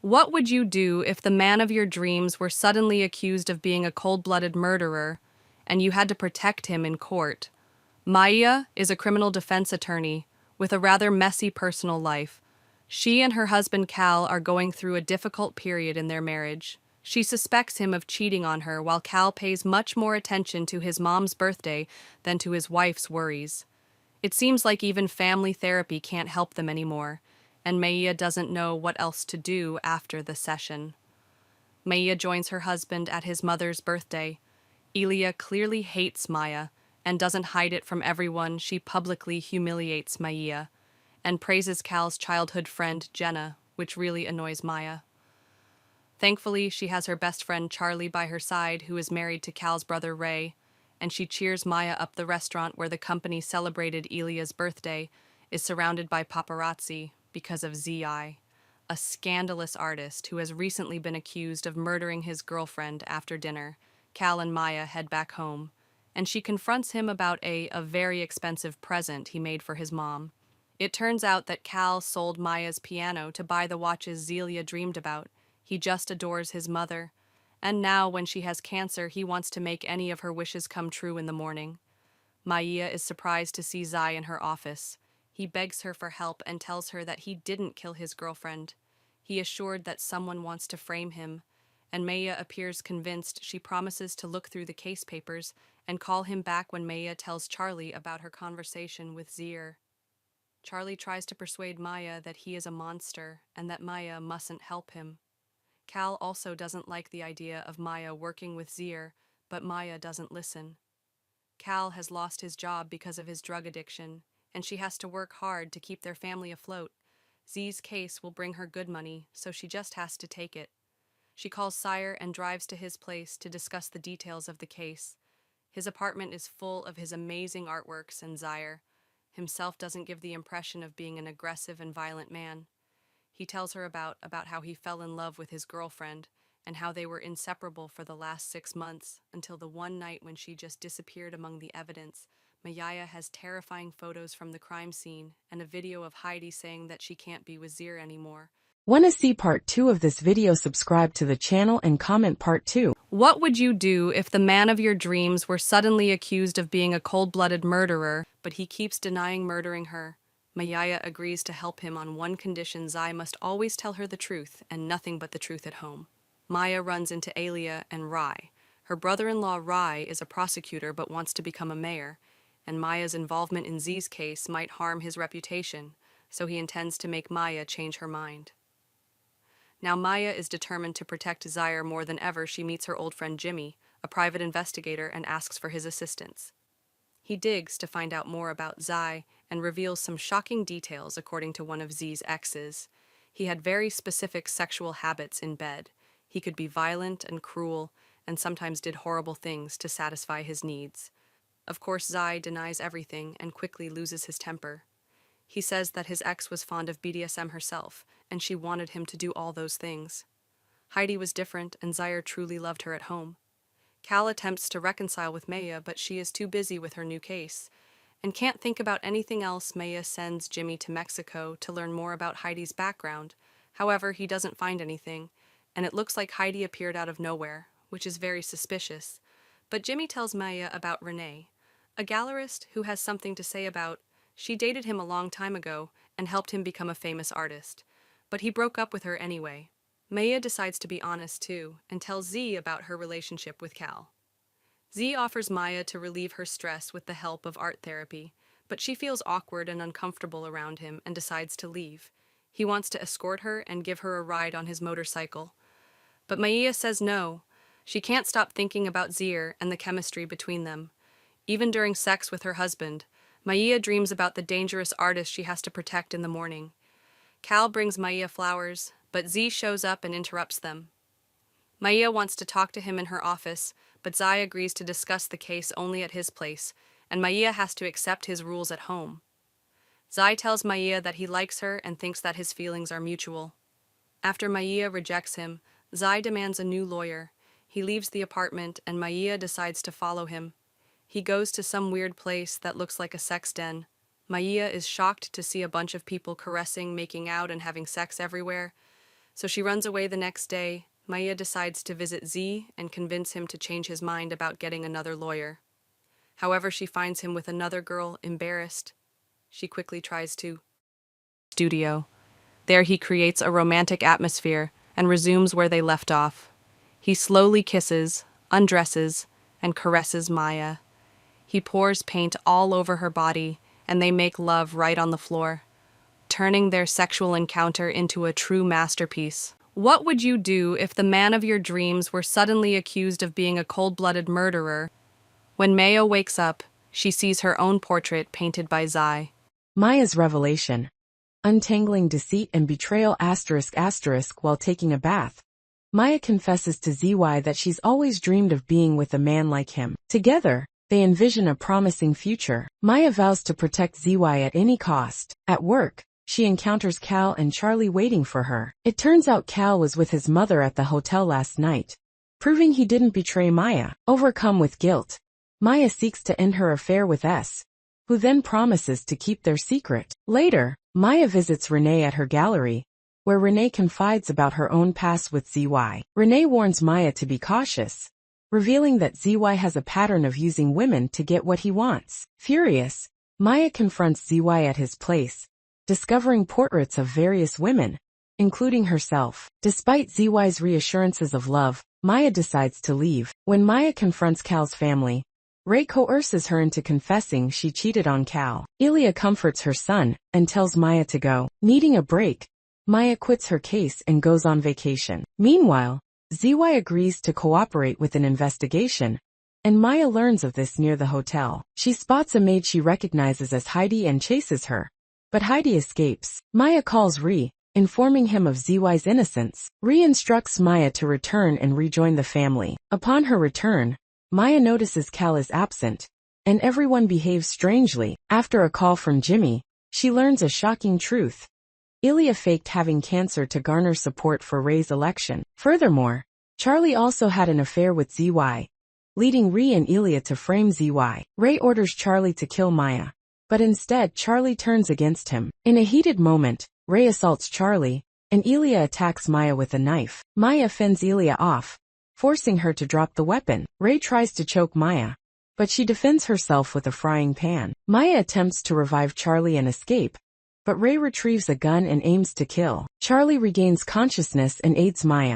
What would you do if the man of your dreams were suddenly accused of being a cold-blooded murderer and you had to protect him in court? Maya is a criminal defense attorney with a rather messy personal life. She and her husband Cal are going through a difficult period in their marriage. She suspects him of cheating on her while Cal pays much more attention to his mom's birthday than to his wife's worries. It seems like even family therapy can't help them anymore, and Maya doesn't know what else to do after the session. Maya joins her husband at his mother's birthday. Elia clearly hates Maya and doesn't hide it from everyone. She publicly humiliates Maya and praises Cal's childhood friend Jenna, which really annoys Maya. Thankfully, she has her best friend Charlie by her side, who is married to Cal's brother Ray, and she cheers Maya up. The restaurant where the company celebrated Elia's birthday is surrounded by paparazzi because of Zi, a scandalous artist who has recently been accused of murdering his girlfriend after dinner. Cal and Maya head back home, and she confronts him about a very expensive present he made for his mom. It turns out that Cal sold Maya's piano to buy the watches Zelia dreamed about. He just adores his mother, and now when she has cancer, he wants to make any of her wishes come true in the morning. Maya is surprised to see Zai in her office. He begs her for help and tells her that he didn't kill his girlfriend. He assured that someone wants to frame him, and Maya appears convinced. She promises to look through the case papers and call him back when Maya tells Charlie about her conversation with Zier. Charlie tries to persuade Maya that he is a monster and that Maya mustn't help him. Cal also doesn't like the idea of Maya working with Zier, but Maya doesn't listen. Cal has lost his job because of his drug addiction, and she has to work hard to keep their family afloat. Z's case will bring her good money, so she just has to take it. She calls Sire and drives to his place to discuss the details of the case. His apartment is full of his amazing artworks, and Zaire himself doesn't give the impression of being an aggressive and violent man. He tells her about how he fell in love with his girlfriend and how they were inseparable for the last 6 months until the one night when she just disappeared among the evidence. Maya has terrifying photos from the crime scene and a video of Heidi saying that she can't be with Zir anymore. Want to see part 2 of this video? Subscribe to the channel and comment part 2. What would you do if the man of your dreams were suddenly accused of being a cold-blooded murderer, but he keeps denying murdering her? Maya agrees to help him on one condition: Zai must always tell her the truth and nothing but the truth at home. Maya runs into Alia and Rai. Her brother-in-law Rai is a prosecutor but wants to become a mayor, and Maya's involvement in Z's case might harm his reputation, so he intends to make Maya change her mind. Now Maya is determined to protect Zaire more than ever. She meets her old friend Jimmy, a private investigator, and asks for his assistance. He digs to find out more about Zai and reveals some shocking details. According to one of Z's exes, he had very specific sexual habits in bed. He could be violent and cruel, and sometimes did horrible things to satisfy his needs. Of course, Zai denies everything and quickly loses his temper. He says that his ex was fond of BDSM herself, and she wanted him to do all those things. Heidi was different, and Zaire truly loved her at home. Cal attempts to reconcile with Maya, but she is too busy with her new case and can't think about anything else. Maya sends Jimmy to Mexico to learn more about Heidi's background. However, he doesn't find anything, and it looks like Heidi appeared out of nowhere, which is very suspicious. But Jimmy tells Maya about Renee, a gallerist who has something to say about she dated him a long time ago and helped him become a famous artist, but he broke up with her anyway. Maya decides to be honest too and tells Z about her relationship with Cal. Z offers Maya to relieve her stress with the help of art therapy, but she feels awkward and uncomfortable around him and decides to leave. He wants to escort her and give her a ride on his motorcycle, but Maya says no. She can't stop thinking about Zir and the chemistry between them. Even during sex with her husband, Maya dreams about the dangerous artist she has to protect in the morning. Cal brings Maya flowers, but Z shows up and interrupts them. Maya wants to talk to him in her office, but Zai agrees to discuss the case only at his place, and Maya has to accept his rules at home. Zai tells Maya that he likes her and thinks that his feelings are mutual. After Maya rejects him, Zai demands a new lawyer. He leaves the apartment, and Maya decides to follow him. He goes to some weird place that looks like a sex den. Maya is shocked to see a bunch of people caressing, making out, and having sex everywhere. So she runs away the next day. Maya decides to visit Z and convince him to change his mind about getting another lawyer. However, she finds him with another girl, embarrassed. She quickly tries to studio. There he creates a romantic atmosphere and resumes where they left off. He slowly kisses, undresses, and caresses Maya. He pours paint all over her body, and they make love right on the floor, turning their sexual encounter into a true masterpiece. What would you do if the man of your dreams were suddenly accused of being a cold-blooded murderer? When Mayo wakes up, she sees her own portrait painted by Zai. Maya's revelation. Untangling deceit and betrayal *** while taking a bath. Maya confesses to ZY that she's always dreamed of being with a man like him. Together, they envision a promising future. Maya vows to protect ZY at any cost. At work, she encounters Cal and Charlie waiting for her. It turns out Cal was with his mother at the hotel last night, proving he didn't betray Maya. Overcome with guilt, Maya seeks to end her affair with S, who then promises to keep their secret. Later, Maya visits Renee at her gallery, where Renee confides about her own past with ZY. Renee warns Maya to be cautious, revealing that ZY has a pattern of using women to get what he wants. Furious, Maya confronts ZY at his place, discovering portraits of various women, including herself. Despite ZY's reassurances of love, Maya decides to leave. When Maya confronts Cal's family, Ray coerces her into confessing she cheated on Cal. Ilya comforts her son and tells Maya to go. Needing a break, Maya quits her case and goes on vacation. Meanwhile, ZY agrees to cooperate with an investigation, and Maya learns of this near the hotel. She spots a maid she recognizes as Heidi and chases her, but Heidi escapes. Maya calls Ree, informing him of ZY's innocence. Ree instructs Maya to return and rejoin the family. Upon her return, Maya notices Cal is absent, and everyone behaves strangely. After a call from Jimmy, she learns a shocking truth. Ilya faked having cancer to garner support for Ray's election. Furthermore, Charlie also had an affair with ZY, leading Ree and Ilya to frame ZY. Ray orders Charlie to kill Maya, but instead Charlie turns against him. In a heated moment, Ray assaults Charlie, and Ilya attacks Maya with a knife. Maya fends Ilya off, forcing her to drop the weapon. Ray tries to choke Maya, but she defends herself with a frying pan. Maya attempts to revive Charlie and escape, but Ray retrieves a gun and aims to kill. Charlie regains consciousness and aids Maya,